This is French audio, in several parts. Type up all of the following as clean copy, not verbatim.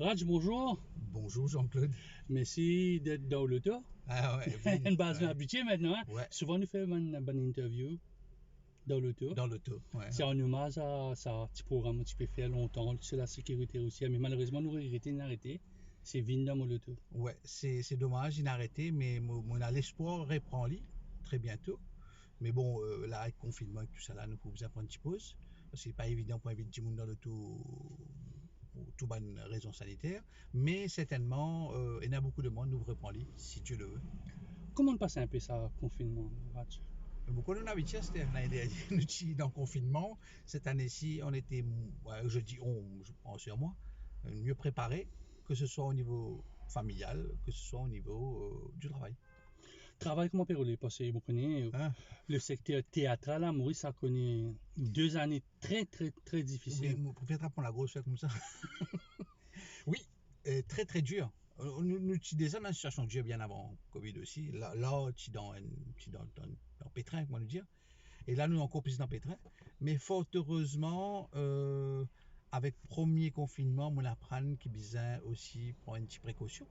Raj, bonjour. Bonjour Jean-Claude. Merci d'être dans l'auto. Ah ouais. Une base habituée maintenant. Hein? Ouais. Souvent, nous faisons une bonne interview dans l'auto. Dans l'auto, ouais. C'est en hommage à ça, petit programme que tu peux faire longtemps sur la sécurité routière. Mais malheureusement, nous regrettons d'arrêter. C'est vide dans l'auto. Ouais, c'est dommage, il a arrêté, mais on a l'espoir reprend lui très bientôt. Mais bon, là, avec le confinement et tout ça, là, nous pouvons prendre une petite pause. Parce que c'est pas évident pour inviter tout le monde dans l'auto pour toute bonne raison sanitaire. Mais certainement, il y a beaucoup de monde, nous reprend lui, si tu le veux. Comment on passe un peu ça, confinement, Raj? Beaucoup de habitués, c'était l'année dernière, nous étions dans le confinement. Cette année-ci, on était, ouais, je pense sur moi, mieux préparés, que ce soit au niveau familial, que ce soit au niveau du travail. Travail, comment peut-on parce que vous connaissez le secteur théâtral à Maurice, ça connaît 2 années très difficiles. Vous pouvez te prendre la grosse comme ça. Oui, très dur. Nous sommes déjà dans une situation dure bien avant Covid aussi. Là tu es dans pétrin, comment nous dire. Et là, nous sommes encore plus dans pétrin. Mais fort heureusement, avec le premier confinement, on apprend qu'il besoin aussi prendre une petite précaution.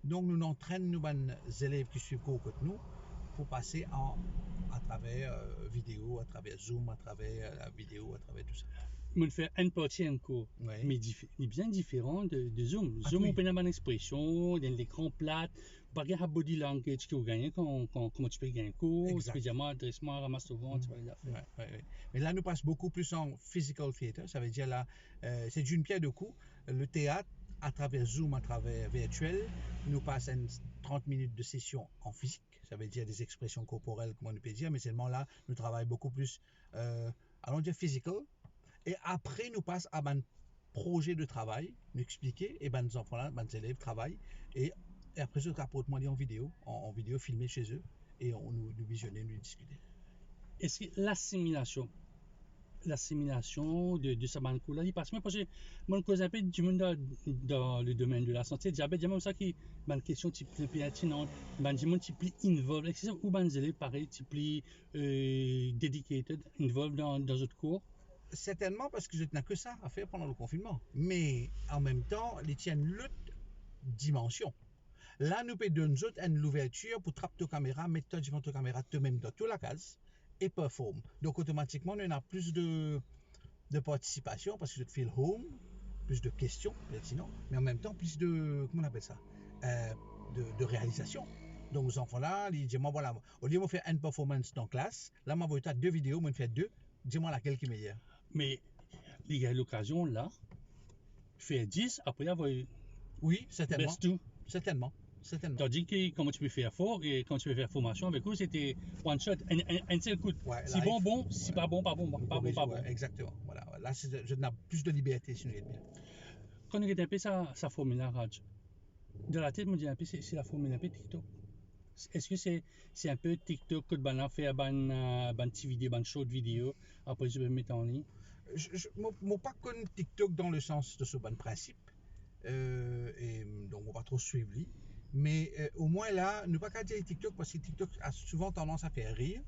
Donc, nous entraînons nos élèves qui suivent cours côté nous pour passer à travers vidéo, à travers Zoom, à travers la vidéo, à travers tout ça. On fait une partie en cours, Ouais. mais il est bien différent de Zoom. Ah, Zoom, oui. on peut avoir une expression, dans l'écran plat, pas de body language que vous gagnez comment tu peux gagner un cours, Exact. spécialement adresse-moi, ramasse souvent, tu vas les affaires. Ouais. Mais là, nous passons beaucoup plus en physical theater. Ça veut dire là, c'est d'une pierre deux coups. Le théâtre, à travers Zoom, à travers virtuel, nous passe 30 minutes de session en physique. Ça veut dire des expressions corporelles, comme on peut dire, mais seulement là, nous travaillons beaucoup plus, allons dire physical. Et après, nous passons à un projet de travail, nous expliquer, et nos enfants là, nos élèves travaillent, et après, ce rapportement en vidéo, en vidéo filmée chez eux, et on nous visionner, nous discuter. Est-ce que l'assimilation de ce banco-là, il passe même parce que moi, je cause un peu du monde dans le domaine de la santé. Diabète, il y a même ça qui est une question type pertinente, du monde type involved, ou des élèves pareil, type dedicated, involved dans d'autres cours. Certainement parce que je n'ai que ça à faire pendant le confinement. Mais en même temps, ils tiennent l'autre dimension. Là, nous pouvons donner une ouverture pour trapper ta caméra, mettre devant ta caméra, te même dans toute la case et performe. Donc automatiquement, on a plus de participation parce que je te fais le home, plus de questions pertinentes, mais en même temps plus de, comment on appelle ça, de réalisation. Donc aux enfants là, ils disent moi voilà, au lieu de faire une performance dans la classe, là moi je vais faire 2 vidéos, moi je fais 2, dis-moi laquelle qui est meilleure. Mais il y a l'occasion là, faire 10, après avoir oui, certainement. best tout. Certainement. Tandis que comment tu peux faire fort et quand tu peux faire formation avec eux, c'était one shot, un seul coup. Ouais, si bon, si pas bon, pas bon. Exactement. Voilà. Là, je n'ai plus de liberté si nous êtes bien. Quand on regarde un peu sa formule à Raj, de la tête, je me dis un peu, c'est la formule un peu TikTok. Est-ce que c'est un peu TikTok que tu faire une petite vidéo, une short vidéo, après je vais mettre en ligne? Je ne pas connu TikTok dans le sens de ce bon principe. Et donc, on ne va pas trop suivre lui. Mais au moins là, ne pas qu'à dire TikTok parce que TikTok a souvent tendance à faire rire.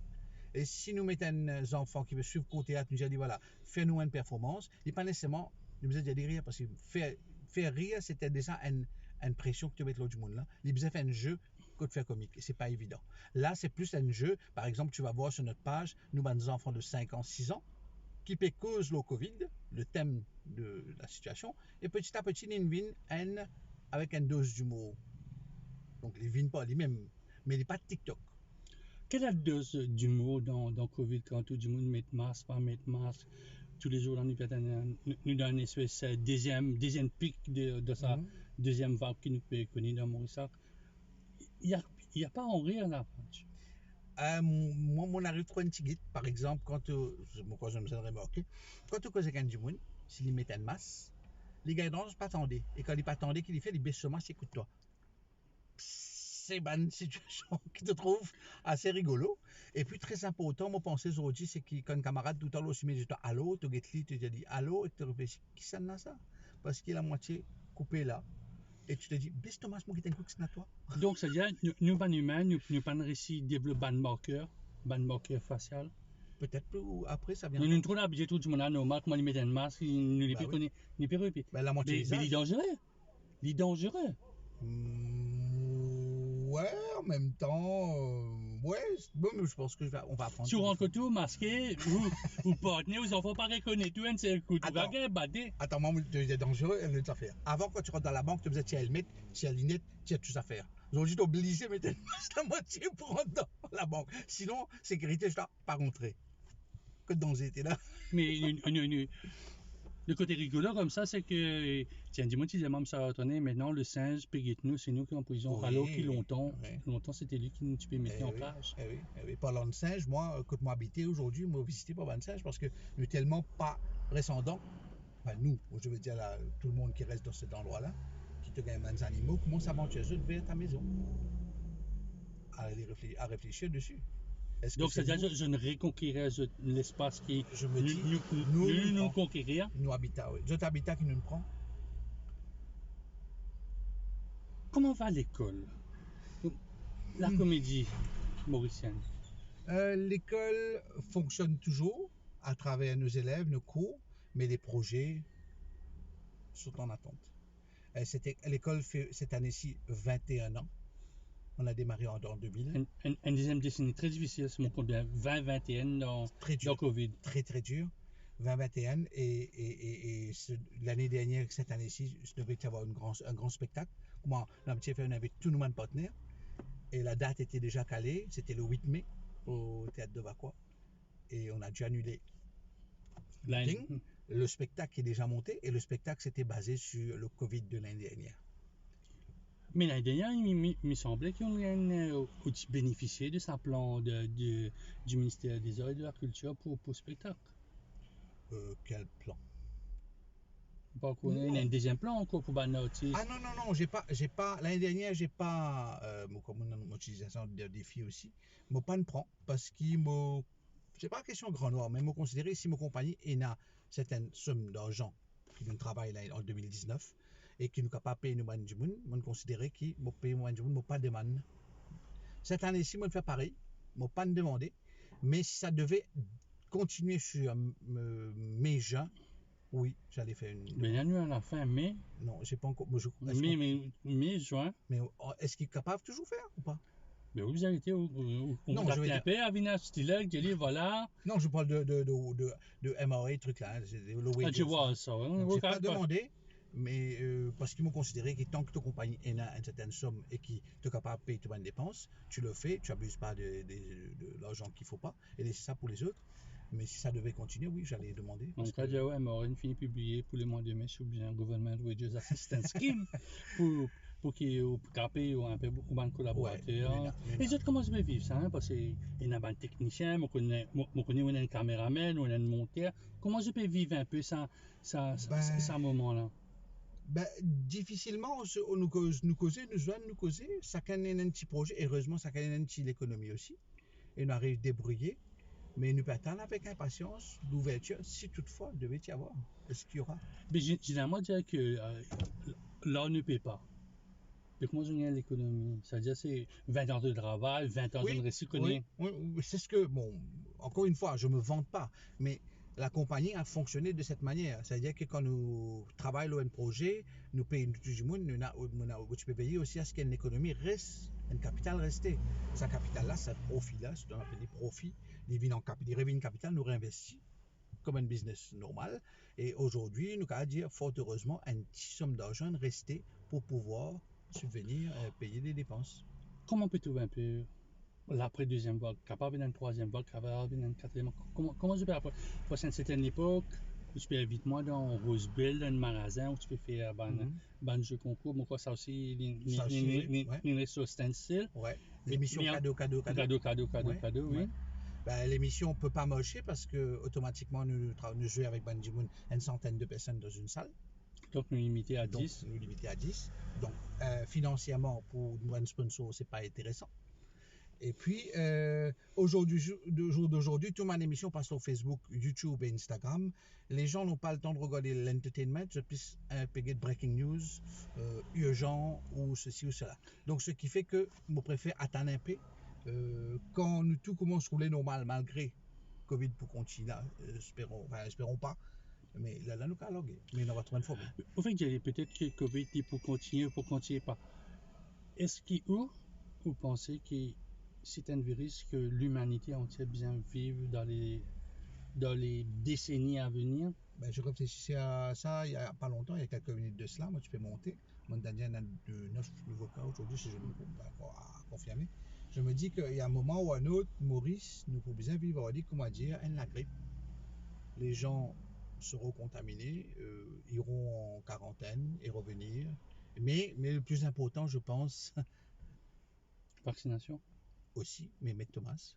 Et si nous mettons des enfants qui veulent suivre le théâtre, nous disons voilà, fais-nous une performance, il n'est pas nécessairement, nous disons de rire parce que faire rire, c'était déjà une pression que tu mets l'autre du monde là. Il besoin de faire un jeu que de faire comique. Et c'est pas évident. Là, c'est plus un jeu. Par exemple, tu vas voir sur notre page, nous avons des enfants de 5 ans, 6 ans qui peut cause le Covid, le thème de la situation, et petit à petit, ils viennent avec une dose d'humour. Donc, ils ne viennent pas lui-même, mais ils ne pas de TikTok. Quelle est la dose d'humour dans Covid quand tout le monde met masque, pas mettre masque? Tous les jours, nous avons une espèce de deuxième pic de sa deuxième vague que nous pouvons connaître dans Maurisac. Il n'y a pas en rire là. Moi, mon arrive trop un petit guide, par exemple, quand je me remarquer, quand tu causes avec un du monde, s'il met un masque, les gars ne pas attendre. Et quand ils pas attendre qu'il fait, ils baissent ce masque, écoute-toi. C'est une situation qui te trouve assez rigolo. Et puis, très important, moi, penser aujourd'hui, c'est que quand un camarade tout à l'heure se dit allô, tu te dis allô, et tu te réfléchis, qui ça n'a ça? Parce qu'il est la moitié coupé là. Et tu te dis, baisse Thomas, moi qui t'ai un c'est à toi. Donc, c'est-à-dire, nous, pas humains, nous, pas réussi à développer un marqueur facial. Peut-être plus après, ça vient. Nous, nous, trouvons l'habitude tout le monde, normal, comment ils mettent un masque, nous, les péroupes. Ben, la moitié mais il est dangereux. Il est dangereux. Ouais, en même temps, ouais, bon, mais je pense que on va apprendre. Si vous rencontrez tout masqué, vous partenez, vous enfants pas reconnaître tout, un seul coup, tout va bader. Attends, moi, c'est dangereux, elle ne faire. Avant, quand tu rentres dans la banque, tu faisais tes helmet, tes lunettes, tu as tout à faire. Aujourd'hui, tu es obligé de mettre une masque à moitié pour rentrer dans la banque. Sinon, sécurité, je ne pas rentrer. Que de danger était là. Mais le côté rigolo comme ça, c'est que, tiens, dis-moi, tu disais, même ça va retourner, maintenant, le singe, Péguette-nous, c'est nous qui en prison. Oui, Alors qu'il longtemps, oui. longtemps, c'était lui qui nous tuait mettait en cage. Oui. Parlant de singe, moi, quand moi habité aujourd'hui, moi visité pas de singe parce que nous tellement pas rescendants. Enfin, nous, je veux dire là, tout le monde qui reste dans cet endroit-là, qui te gagne des animaux, commence à aventurer vers ta maison. À réfléchir dessus. Donc, c'est-à-dire que je ne reconquérirai l'espace qui je me dis, nous conquérir. Nous habitat, oui. Notre habitat qui nous prend. Comment va l'école? La comédie mauricienne. L'école fonctionne toujours à travers nos élèves, nos cours, mais les projets sont en attente. L'école fait cette année-ci 21 ans. On a démarré en 2000. Une deuxième décennie très difficile, c'est mon compte bien. 2021 dans Covid. Très dur. 2021 et l'année dernière, cette année-ci, je devais y avoir un grand spectacle. Moi, on a fait avec tous nos partenaires et la date était déjà calée. C'était le 8 mai au théâtre de Vacquois et on a dû annuler. Le spectacle est déjà monté et le spectacle s'était basé sur le Covid de l'année dernière. Mais l'année dernière, il me semblait qu'on ait bénéficié de ce plan du ministère des Arts et de la Culture pour le spectacle. Quel plan? Il y a un deuxième plan encore pour les artistes. Ah non, j'ai pas l'année dernière, j'ai pas, comme mon utilisation de défi aussi, mais pas de prend parce qu'il me, c'est pas question grand noir, mais me considérer si ma compagnie a certaines sommes d'argent qui nous travaille là en 2019 et qui nous capable de payer nous management, me considérer qui me paye nous management, me pas demande. Cette année-ci, me fait pareil, me pas demander, mais si ça devait continuer sur mai-juin. Oui, j'allais faire une. Mais l'année à la fin mai. Non, j'ai pas encore. Mai, juin. Mais est-ce qu'il est capable de toujours faire ou pas? Mais vous avez été au paix à Vina Stiller, qui dit voilà. Non, je parle de MRA, truc là. Je vois ça. Je n'ai pas demandé, mais parce qu'ils m'ont considéré que tant que ta compagnie a une certaine somme et qui est capable de payer toutes les dépenses, tu le fais, tu n'abuses pas de l'argent qu'il ne faut pas et laisser ça pour les autres. Mais si ça devait continuer, oui, j'allais demander. En cas de MRN finit publié pour les mois de mai sous bien Government Wages Assistance Scheme pour qu'ils payer un peu beaucoup de collaborateurs. Les autres commencent à vivre ça, hein, parce qu'il y a un technicien, on connaît un caméraman, on a un monteur. Comment je peux vivre un peu ça moment-là? Difficilement, nous causer, chacun a un petit projet, heureusement, chacun a un petit l'économie aussi, et nous arrivons à débrouiller. Mais nous attendons avec impatience l'ouverture, si toutefois il devait y avoir. Est-ce qu'il y aura? Mais généralement, dire que là, on ne paie pas. Mais comment on gagne l'économie? C'est-à-dire, c'est 20 ans de travail, 20 ans de recycler. Oui, c'est ce que, bon, encore une fois, je ne me vante pas, mais la compagnie a fonctionné de cette manière. C'est-à-dire que quand nous travaillons un projet, nous payons tout le monde, tu peux payer aussi à ce qu'une économie reste, un capital resté. Ce capital-là, ce profit-là, ce qu'on appelle des profits, les revenus capital, nous réinvestit comme un business normal. Et aujourd'hui, nous avons dire, fort heureusement, une petite somme d'argent restée pour pouvoir subvenir, payer des dépenses. Comment peut-on un peu l'après deuxième vague, capable d'une troisième vague, capable d'une quatrième? Comment je peux après? Parce qu'à une certaine époque, tu peux vite moi dans Roseville, dans un magasin où tu peux faire un jeu concours, mais quoi ça aussi, une ressource stencil. Ouais. L'émission cadeau, oui. L'émission ne peut pas marcher parce que automatiquement nous jouons avec Banjimoun une centaine de personnes dans une salle. Donc nous limitons à 10. Donc financièrement pour un sponsor c'est pas intéressant. Et puis aujourd'hui, jour d'aujourd'hui, toute mon émission passe sur Facebook, YouTube et Instagram. Les gens n'ont pas le temps de regarder l'entertainment, je plus un peu de breaking news, urgent ou ceci ou cela. Donc ce qui fait que je préfère attendre un peu. Quand tout commence à rouler normal malgré Covid pour continuer, espérons pas, Mais là, nous allons loguer. Mais on va trouver une formule. Au fait, j'ai peut-être que COVID est pour continuer pas. Est-ce que vous pensez que c'est un virus que l'humanité entière bien vivre dans les décennies à venir? Ben, je réfléchissais à ça il n'y a pas longtemps, il y a quelques minutes de cela. Moi, tu peux monter. Mon dernier a de 9 nouveaux cas aujourd'hui, si je ne me trompe pas encore à confirmer. Je me dis qu'il y a un moment ou un autre, Maurice, nous pouvons bien vivre, on dit, comment dire, la grippe. Les gens seront contaminés, iront en quarantaine et revenir. Mais le plus important, je pense, Vaccination? aussi, mais mettre Thomas.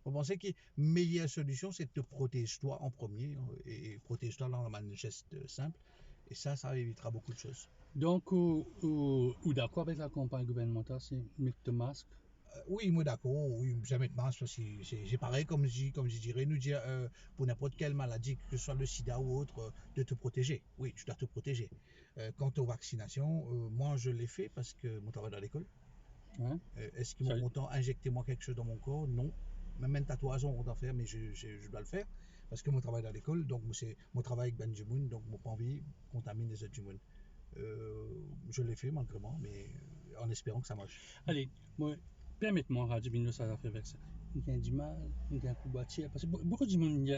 Vous pensez que la meilleure solution, c'est de te protéger toi en premier et protège-toi dans un geste simple. Et ça évitera beaucoup de choses. Donc, ou d'accord avec la campagne gouvernementale, c'est mettre le masque? Oui, moi d'accord, oui, jamais de masque, parce que c'est pareil comme je dirais, nous dire pour n'importe quelle maladie, que ce soit le sida ou autre, de te protéger. Oui, tu dois te protéger. Quant aux vaccinations, moi je l'ai fait parce que mon travail dans l'école. Hein? Est-ce qu'ils m'ont content injecter moi quelque chose dans mon corps? Non. Même un tatouage, on va en faire, mais je dois le faire parce que mon travail dans l'école, donc c'est mon travail avec Benjamin, donc mon pas envie contamine les autres du monde. Je l'ai fait malgré moi, mais en espérant que ça marche. Allez, moi, permettez-moi, Radio Bino, ça va faire avec ça. Il y a du mal, il y a un coup de boîtier, parce que beaucoup de monde,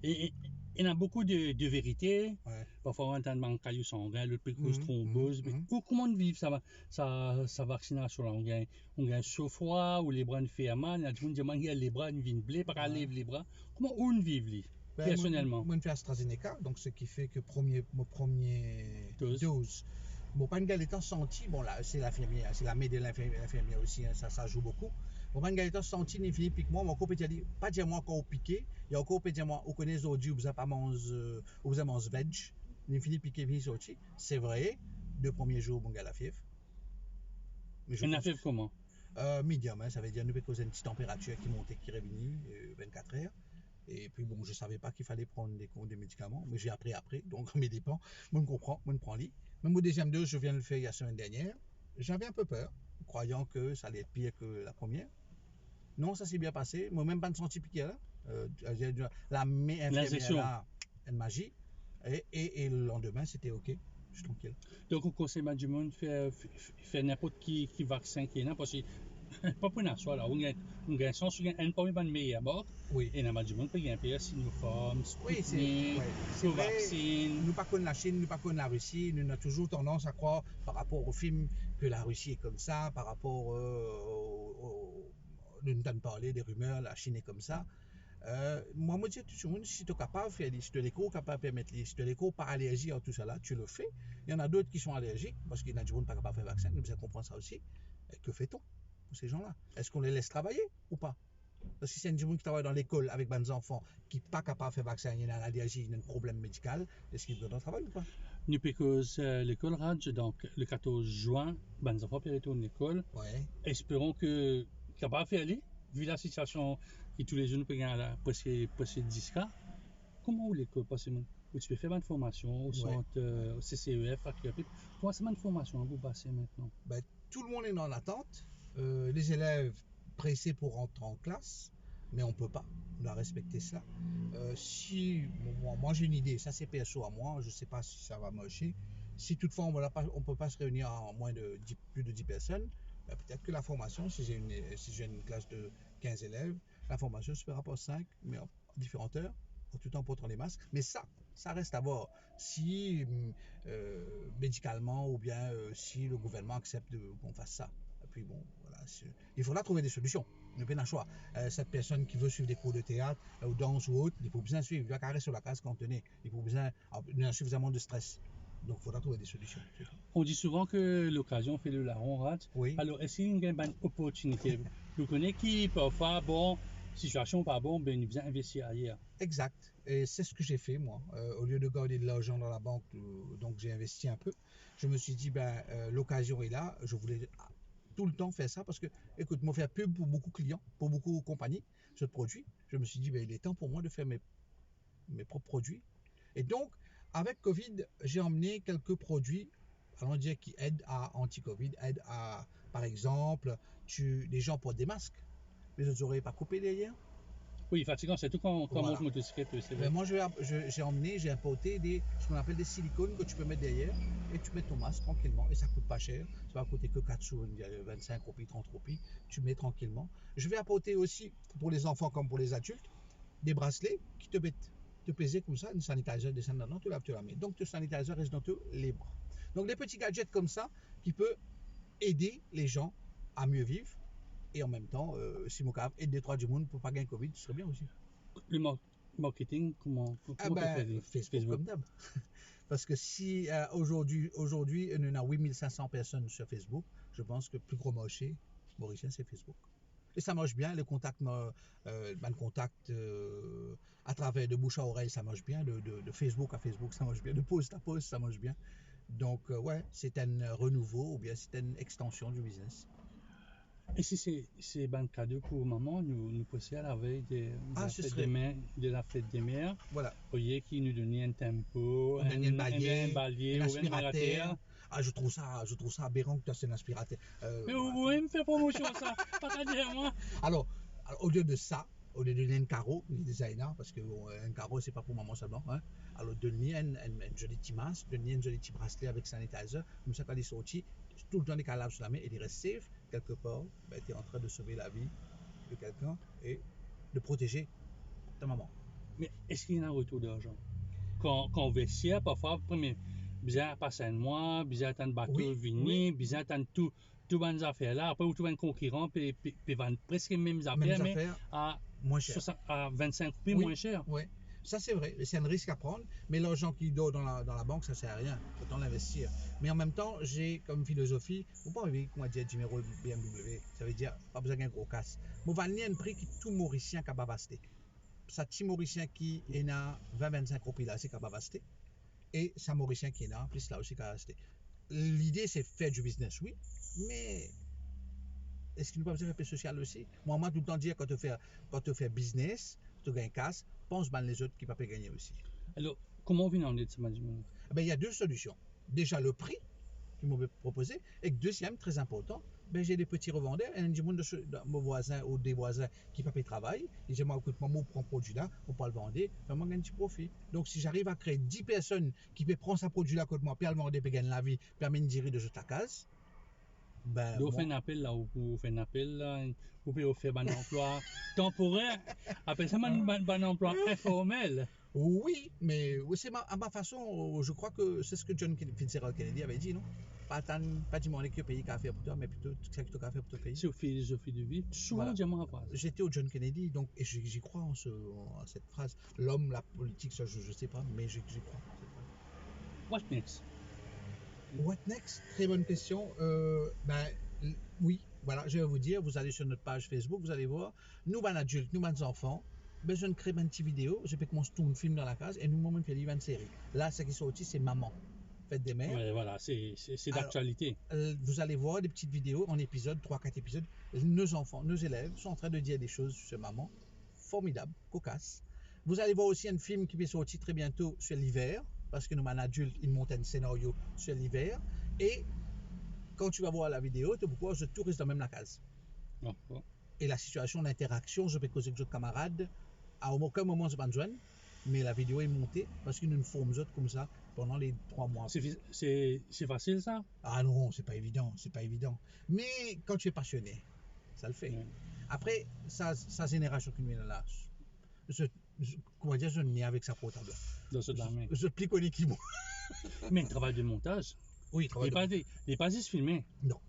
il y a beaucoup de vérités. Ouais. Parfois, on entend un caillou sanguin, l'autre peut cause thrombose. Mais comment vivre sa vaccination là? On a un chaud-froid, ou les bras ne font mal, il y a du monde qui a les bras ne viennent blé, pas lève les bras. Comment on vit, personnellement? Moi, je fais AstraZeneca, donc ce qui fait que mon premier dose. Bon, pas une étant senti, bon là, c'est l'infirmière, c'est la mère de l'infirmière aussi, hein, ça joue beaucoup. Bon, pas une étant senti, ni fini, pique moi, mon copain dit, pas dire moi encore au piqué, il y a encore dire moi, on connaît les autres, vous avez pas mangé veg, ni fini piqué, fini sorti. C'est vrai, 2 premiers jours, mon gars, la fièvre. Une la fièvre comment? Medium, hein, ça veut dire nous causer une petite température qui montait, qui revenait 24 heures. Et puis bon, je ne savais pas qu'il fallait prendre des médicaments, mais j'ai appris après, donc mes dépens, moi je comprends, moi je prends lit. Même au deuxième dose, je viens de le faire il y a la semaine dernière, j'avais un peu peur, croyant que ça allait être pire que la première. Non, ça s'est bien passé, moi même pas de senti piqué là. La infirmière là, elle m'a dit, et le lendemain c'était ok, je suis tranquille. Donc au conseil du monde fait n'importe qui vaccin qui est là, parce que pas pour nous, là, on a un sens, on a un peu de meilleur bord. Oui. Et dans le monde, il y a un pays Sinopharm, oui, c'est vaccine. Nous pas connaissons la Chine, nous pas connaissons la Russie, nous avons toujours tendance à croire par rapport au film que la Russie est comme ça, par rapport nous entendons parler des rumeurs, la Chine est comme ça. Moi, je dis tout le monde, si tu es capable de faire, si tu es capable de permettre, si tu es pas allergique à tout ça là, tu le fais. Il y en a d'autres qui sont allergiques parce qu'il y en a du monde pas capable de faire vaccin, nous devons comprendre ça aussi. Et que fait-on pour ces gens-là? Est-ce qu'on les laisse travailler ou pas? Parce que si c'est un gens qui travaille dans l'école avec des enfants qui ne sont pas capables de faire vaccin, il y a une allergie, il y a un problème médical, est-ce qu'ils doivent travailler ou pas? Nous, parce l'école Raj, donc le 14 juin, les enfants peuvent retourner à l'école. Ouais. Espérons que capable de faire aller, vu la situation qui tous les jours nous peut gagner presque 10 cas. Comment l'école passe? Tu peux faire une formation au centre CCEF, comment c'est une formation vous passez maintenant? Ben, tout le monde est en attente. Les élèves pressés pour rentrer en classe, mais on ne peut pas. On doit respecter ça. Moi j'ai une idée, ça c'est perso à moi, je ne sais pas si ça va marcher. Si toutefois on ne peut pas se réunir en moins de plus de 10 personnes, ben, peut-être que la formation, si j'ai une classe de 15 élèves, la formation se fera par 5, mais en différentes heures, tout en portant les masques. Mais ça reste à voir. Si médicalement ou bien si le gouvernement accepte qu'on fasse ça. Et puis bon, voilà, il faudra trouver des solutions. Il n'y a pas de choix. Cette personne qui veut suivre des cours de théâtre ou danse ou autre, il faut bien suivre. Il doit carrer sur la case quand on est. Il faut bien suffisamment de stress. Donc, il faudra trouver des solutions. On dit souvent que l'occasion fait le larron rate. Oui. Alors, est-ce qu'il y a une opportunité? Vous connaissez qui parfois, bon, situation pas bon, ben, il vient investir ailleurs. Exact. Et c'est ce que j'ai fait, moi. Au lieu de garder de l'argent dans la banque, donc j'ai investi un peu. Je me suis dit, l'occasion est là. Je voulais tout le temps faire ça parce que, écoute, moi, faire pub pour beaucoup de clients, pour beaucoup de compagnies, ce produit. Je me suis dit, il est temps pour moi de faire mes propres produits. Et donc, avec Covid, j'ai emmené quelques produits, allons dire, qui aident à anti-Covid, aident à, par exemple, les gens portent des masques. Les autres n'auraient pas coupé derrière. Oui, fatigant, c'est tout quand on Voilà. monte motocyclette, c'est Mais vrai. moi, j'ai importé ce qu'on appelle des silicones que tu peux mettre derrière et tu mets ton masque tranquillement et ça coûte pas cher. Ça va coûter que 4 sous, 25 roupies, 30 roupies. Tu mets tranquillement. Je vais apporter aussi pour les enfants comme pour les adultes des bracelets qui te peser comme ça, une sanitizer descend dedans, tu la mets. Donc, le sanitizer reste dans tous les bras. Donc, des petits gadgets comme ça qui peuvent aider les gens à mieux vivre et en même temps, si mon cap aide des trois du monde pour pas gagner Covid, ce serait bien aussi. Le marketing, comment Ah tu ben, fais Facebook comme d'hab. Parce que si aujourd'hui, on a 8500 personnes sur Facebook, je pense que le plus gros marché mauricien, c'est Facebook. Et ça marche bien, le contact, à travers de bouche à oreille, ça marche bien, de Facebook à Facebook, ça marche bien, de post à post, ça marche bien. Donc, ouais, c'est un renouveau ou bien c'est une extension du business. Et si c'est un cadeau pour maman, nous passer à la veille de la fête des mères, Voilà. voyez qui nous donnait un tempo, Un ballier, un ou un aspirateur. Ah, je trouve ça aberrant que tu aies un aspirateur. Mais vous pouvez me faire promotion ça, pas qu'à dire moi. Alors, au lieu de ça, au lieu de donner un carreau, les designers, parce que bon, un carreau, c'est pas pour maman seulement, hein. Alors, donner un joli petit masque, donner un joli petit bracelet avec sanitizer, comme ça, quand il est sorti, tout le temps, des calables sur la main et il reste safe, quelque part, ben, tu es en train de sauver la vie de quelqu'un et de protéger ta maman. Mais est-ce qu'il y a un retour d'argent? Quand on vestiaire, parfois, premier, bizarre passer un mois, bizarre attendre bateau Oui, venir, bizarre attendre tout bonnes affaires là, après, ou tout un concurrent, puis vendre presque les mêmes affaires, mais à moins cher. À 25 roupies Oui, moins cher. Oui, ça c'est vrai, c'est un risque à prendre, mais l'argent qui dort dans la banque, ça sert à rien, autant l'investir. Mais en même temps, j'ai comme philosophie, faut pas arriver, comment dire, numéro BMW, ça veut dire, pas besoin d'un gros casse. Moi, je vais un prix qui tout Mauricien capable d'acheter. Ça, petit Mauricien qui est à 20-25 roupies là, c'est capable d'acheter. Et ça, Mauricien qui est là, plus là aussi capable d'acheter. L'idée, c'est faire du business, oui, mais est-ce qu'il nous pas besoin de faire social aussi? Moi, tout le temps dire quand tu fais business, tu gagnes casse, pense bien les autres qui ne peuvent pas gagner aussi. Alors, comment on vient en aide ce management? Ben, il y a deux solutions. Déjà, le prix qu'ils m'ont proposé. Et deuxième, très important, ben, j'ai des petits revendeurs. Et du monde de mon voisin ou des voisins qui ne peuvent pas travailler. Ils disent, moi, écoute, moi, on prend ce produit-là, on peut le vendre, ben, moi, je gagne un petit profit. Donc, si j'arrive à créer 10 personnes qui peuvent prendre ce produit-là contre moi, puis le vendre, puis gagner la vie, puis amener une durée de ta case, ben, vous faites un appel là, vous faites un appel là, vous pouvez faire un emploi temporaire, après ça, un emploi informel. Oui, mais c'est à ma façon, je crois que c'est ce que John Fitzgerald Kennedy avait dit, non? Pas demander que le pays a fait pour toi, mais plutôt ce que tu as fait pour ton pays. C'est une philosophie de vie, souvent diamant à phrase. J'étais au John Kennedy, donc, et j'y crois en cette phrase. L'homme, la politique, ça, je ne sais pas, mais j'y crois. What next? What next? Très bonne question. Oui, voilà, je vais vous dire, vous allez sur notre page Facebook, vous allez voir, nous, ben adultes, nous, ben enfants, ben, je crée une petite vidéo, je peux commencer tout un film dans la case, et nous, on fait une série. Là, ce qui est sorti, c'est Maman, Fête des mères. Ouais, voilà, c'est d'actualité. Vous allez voir des petites vidéos en épisodes, 3-4 épisodes. Nos enfants, nos élèves sont en train de dire des choses sur Maman, formidable, cocasse. Vous allez voir aussi un film qui va sortir très bientôt sur l'hiver, parce que nous, en adultes, ils montent un scénario sur l'hiver. Et quand tu vas voir la vidéo, tu vois, je touriste dans même la case. Et la situation d'interaction, je peux causer avec d'autres camarades. À aucun moment, je ne besoin, mais la vidéo est montée parce qu'ils nous forment comme ça pendant les 3 mois. C'est facile ça? Ah non, c'est pas évident, c'est pas évident. Mais quand tu es passionné, ça le fait. Ouais. Après, sa génération qui est là, comment dire, je n'ai avec sa portable. Je plie qu'on est qui moi. Mais le travail de montage. Oui, il n'est pas juste filmé. Non.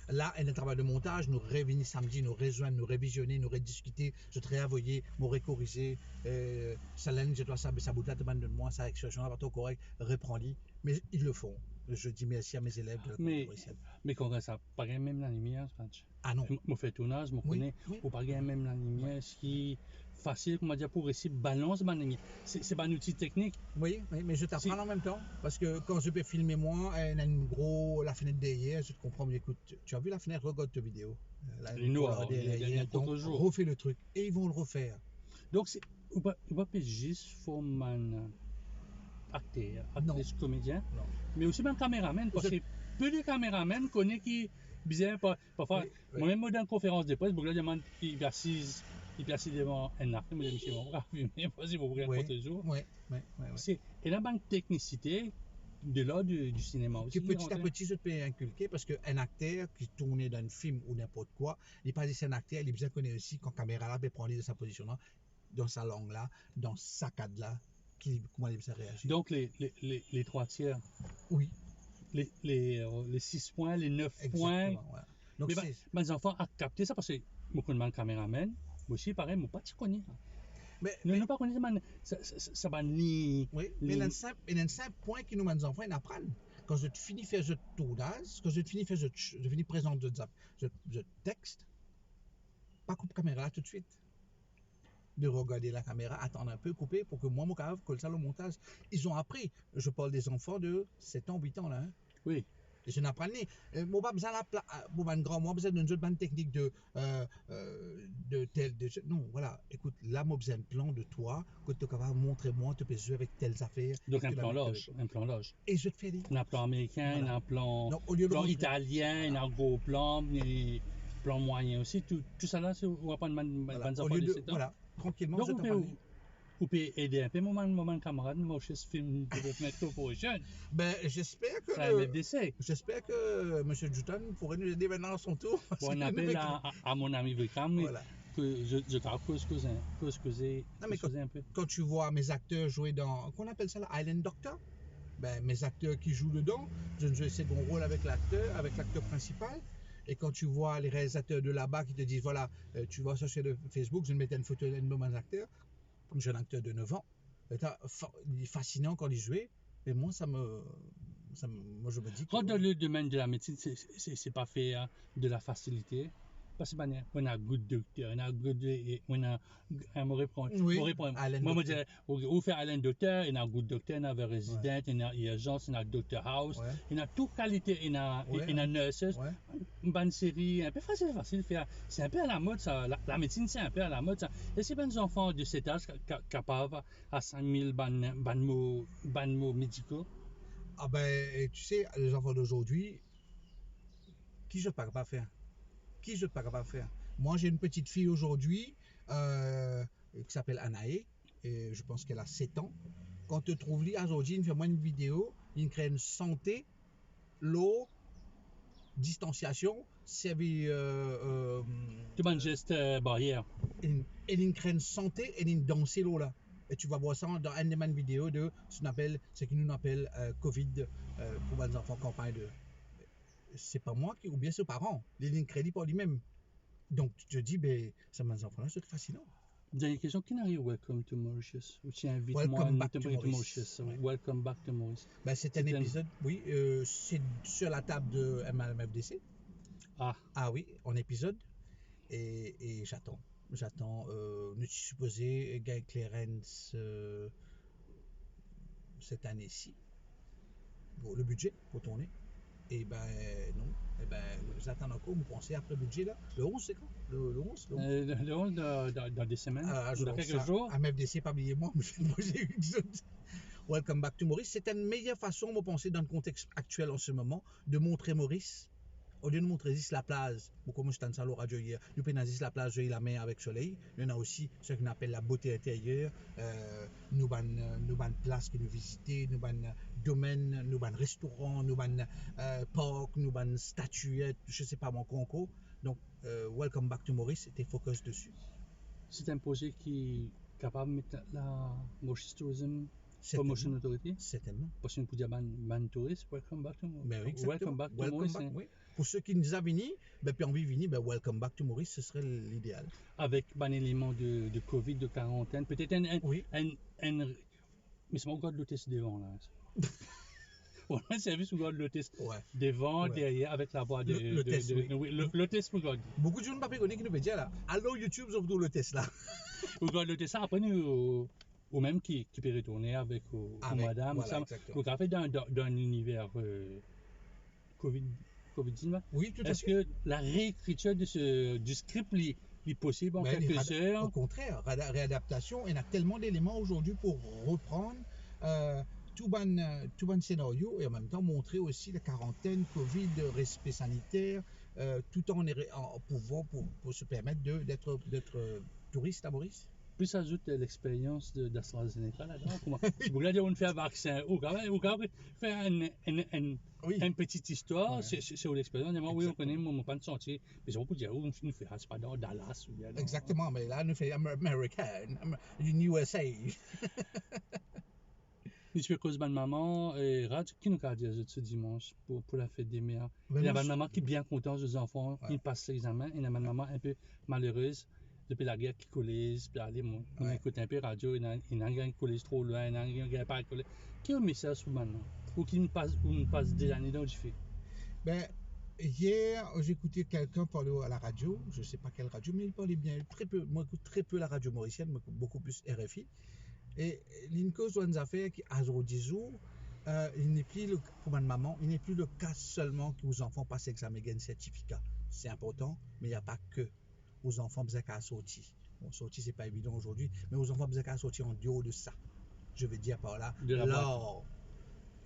Là, il y a un travail de montage, nous revenons samedi, nous rejoindre, nous révisionner, nous rediscuter, je te réenvoyer, nous recorriger, Salène, je dois savoir, ça bout de moi, ça expression n'est pas trop correct, reprends-les. Mais ils le font. Je dis merci à mes élèves de la mais quand ça, pas même la lumière, ah non. Je fais tournage, je connais, ou pas même la lumière, ce qui est facile, comment dire, pour réussir balance, c'est pas un outil technique. Oui, mais je t'apprends en même temps, parce que quand je peux filmer moi, il y a la fenêtre derrière, je te comprends, mais écoute, tu as vu la fenêtre, regarde ta vidéo. Les noirs, donc refais le truc, et ils vont le refaire. Donc, on va pas juste former un acteur, actrice, comédien, mais aussi un caméraman, parce que peu de caméramans connaissent qui bizarre parfois moi-même dans une conférence de presse, beaucoup de demandent qui assise Et puis, c'est devant un arc, je me dis, mon bras, mais vas-y, mon bras, Ouais. pour toujours. Ouais. Et la banque technicité de là du cinéma aussi. Que petit à rentré. petit, je te peux inculquer parce qu'un acteur qui tournait dans un film ou n'importe quoi, il n'est pas juste un acteur, il est bien connu aussi quand caméra là, peut prendre de sa position là, dans sa langue là, dans sa cadre là, comment il réagir. Donc, les 3 tiers, Oui, les 6 points, les 9 points. exactement. Voilà. Donc, Mais mes enfants ont capté ça parce que beaucoup de caméraman, aussi pareil, moi pas de connais. Nous n'avons pas connu ça va ni. Oui, mais il y a un simple point qui nous met nos enfants ils apprennent. Quand je finis de faire ce tournage, quand je finis de faire je finis de présenter je texte, pas coupe caméra là tout de suite. De regarder la caméra, attendre un peu, couper pour que moi, mon cave, colle ça le montage. Ils ont appris. Je parle des enfants de 7 ans, 8 ans là. Hein. Oui. Et je n'apprends pas. Moi, pas besoin de grand, moi, besoin d'une bonne technique de tel. Non, voilà. Écoute, là, moi, besoin d'un plan de toi, que tu es capable de montrer moi, tu peux jouer avec telles affaires. Donc, un plan loge. Et je te fais Un plan américain, voilà. Un plan, donc, au lieu de plan montrer, italien, voilà. Un gros plan, un plan moyen aussi. Tout ça là, c'est on va prendre voilà. enfants Au lieu de de, 7 ans. voilà, tranquillement, Donc, je t'en parle. vous pouvez aider un peu mon camarade, moi je film Development Corporation. Ben, j'espère que. C'est un MFDC. J'espère que M. Jutan pourrait nous aider maintenant à son tour. Bon, on appelle à mon ami Vikram, Voilà. que je t'en causer un peu. Quand tu vois mes acteurs jouer dans. Qu'on appelle ça la Island Doctor? Ben, mes acteurs qui jouent dedans, je joue ces bons rôles avec l'acteur principal. Et quand tu vois les réalisateurs de là-bas qui te disent voilà, tu vois ça sur le Facebook, je vais mettre une photo d'un de mes acteurs, comme jeune acteur de 9 ans. Il est fascinant quand il jouait, mais moi, moi je me dis que. Quand dans le domaine de la médecine, c'est pas fait de la facilité. Parce que on a un good docteur, on a un mauvais point. Oui, Moi, je dirais, on fait Alain Docteur, il y a un good docteur, il y a un résident, il y a urgence, il y a un doctor house, il y a toute qualité, il y a nurses, une bonne série, un peu facile faire. C'est un peu à la mode, ça. La médecine, c'est un peu à la mode, ça. Et c'est bien des enfants de cet âge capables à 5000 mots médicaux. Ah ben, tu sais, les enfants d'aujourd'hui, qui je ne peux pas faire? Qui je ne peux pas faire? Moi, j'ai une petite fille aujourd'hui qui s'appelle Anaé, et je pense qu'elle a 7 ans. Quand tu trouves lui aujourd'hui, il fait moi une vidéo, il crée une santé, l'eau, distanciation, servir. Tu manges geste barrière. Et il crée une santé et il danse l'eau là. Et tu vas voir ça dans une des vidéos de ce qu'ils nous appelle Covid pour les enfants campagne de. C'est pas moi qui, ou bien ses parents, les crédit par lui-même. Donc tu te dis, ben, ça mes enfants là, c'est fascinant. Dernière question, qui n'arrive Welcome to Mauritius? Ou tu invites Welcome moi back to Mauritius. Ouais. Welcome back to Mauritius. Ben, c'est un épisode, oui, c'est sur la table de MFDC. Ah oui, en épisode. Et j'attends. Nous supposé Guy Clarence cette année-ci. Bon, le budget pour tourner. Et ben non. Et ben j'attends encore, vous pensez après le budget là. Le 11 c'est quand? Le 11 Le 11 dans des semaines. Dans quelques jours. À MFDC, pas oublier moi j'ai eu Welcome back to Maurice. C'est une meilleure façon, moi penser, dans le contexte actuel en ce moment, de montrer Maurice. Au lieu de montrer juste la plage, comme je t'en salon radio hier, nous prenons juste la plage, la mer avec soleil. Il y en a aussi ce qu'on appelle la beauté intérieure. Nous avons places que nous visitons, nous avons domaines, nous avons restaurants, nous avons parcs, nous avons statuettes, je ne sais pas mon concours. Donc, Welcome Back to Maurice, c'était focus dessus. C'est un projet qui est capable de mettre la Maurice Tourism Promotion Authority. Certainement. Parce qu'on peut dire ban touriste, Welcome Back to Maurice. Ben, Welcome Back to Maurice. Oui. Pour ceux qui nous ont venus, ben, puis envie de venir, ben, Welcome Back to Maurice, ce serait l'idéal. Avec un élément de Covid, de quarantaine, peut-être oui. Mais c'est mon gars de l'hôtesse devant là. On a un service où on garde l'hôtesse devant, derrière, avec la voix de l'hôtesse pour garder. Beaucoup de gens ne pas connaître qui nous dire là. Allô YouTube, vous avez l'hôtesse là. On garde l'hôtesse là, après nous, ou même qui peut retourner avec madame. Voilà, donc en fait, dans un univers Covid-19, oui, tout à fait. Est-ce que la réécriture du script est possible en quelques heures? Au contraire, réadaptation, il y a tellement d'éléments aujourd'hui pour reprendre tout bon scénario et en même temps montrer aussi la quarantaine, Covid, respect sanitaire, tout en pouvant pour se permettre d'être touriste à Maurice? Plus ajoute l'expérience d'AstraZeneca là-dedans. Vous regardez, on fait un vaccin. Ou quand même faire une petite histoire, Ouais. c'est l'expérience. Oui, on Exactement. connaît mon pas de sentier. Mais c'est pas pour dire, on fait, c'est pas dans Dallas ou bien dans- Exactement, mais là, nous fait American, une USA. Je fais cause de maman et Raj, qui nous a dit ce dimanche pour la fête des mères. Il y a Vraiment, une maman qui est bien contente des enfants, Ouais. qui passent l'examen. Il y a une maman un peu malheureuse depuis la guerre qui collise. Puis allez, moi, on Ouais. écoute un peu radio, il y a un gars qui collise trop loin, il y a un gars qui n'a pas collé. Qui a un message pour maintenant? Ou qui me passe des années dans le fait. Ben, hier, j'ai écouté quelqu'un parler à la radio, je ne sais pas quelle radio, mais il parlait bien, très peu. Moi, j'écoute très peu la radio mauricienne, moi, j'écoute beaucoup plus RFI. Et une cause d'une affaire qui, à jour 10 jours, il n'est plus le, pour ma maman, il n'est plus le cas seulement que vos enfants passent l'examen et gagnent certificat. C'est important, mais il n'y a pas que aux enfants besoin qu'à sortir. Bon, sortir, c'est pas évident aujourd'hui, mais aux enfants besoin qu'à sortir en dehors de ça. Je veux dire par là, De la l'art,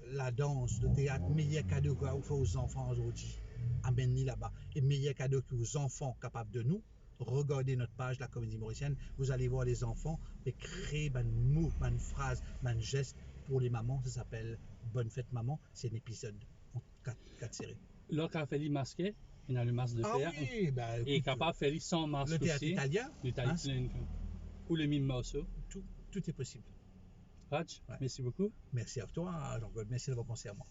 la danse, le théâtre, meilleur cadeau qu'on fait aux enfants aujourd'hui. Amenez là-bas. Et meilleur cadeau que aux enfants capables de nous. Regardez notre page, la Comédie Mauricienne. Vous allez voir les enfants et créer un mot, une phrase, un geste pour les mamans. Ça s'appelle Bonne fête maman. C'est un épisode en 4 séries. Là, quand on fait les masqués, il y a le masque de Ah fer. oui, ben, Et écoute, capable de faire les sans masque le théâtre aussi. italien, L'Italie, hein, ou le mime morceau. tout est possible. Raj, Ouais. merci beaucoup. Merci à toi, Jean-Claude. Merci d'avoir pensé à moi.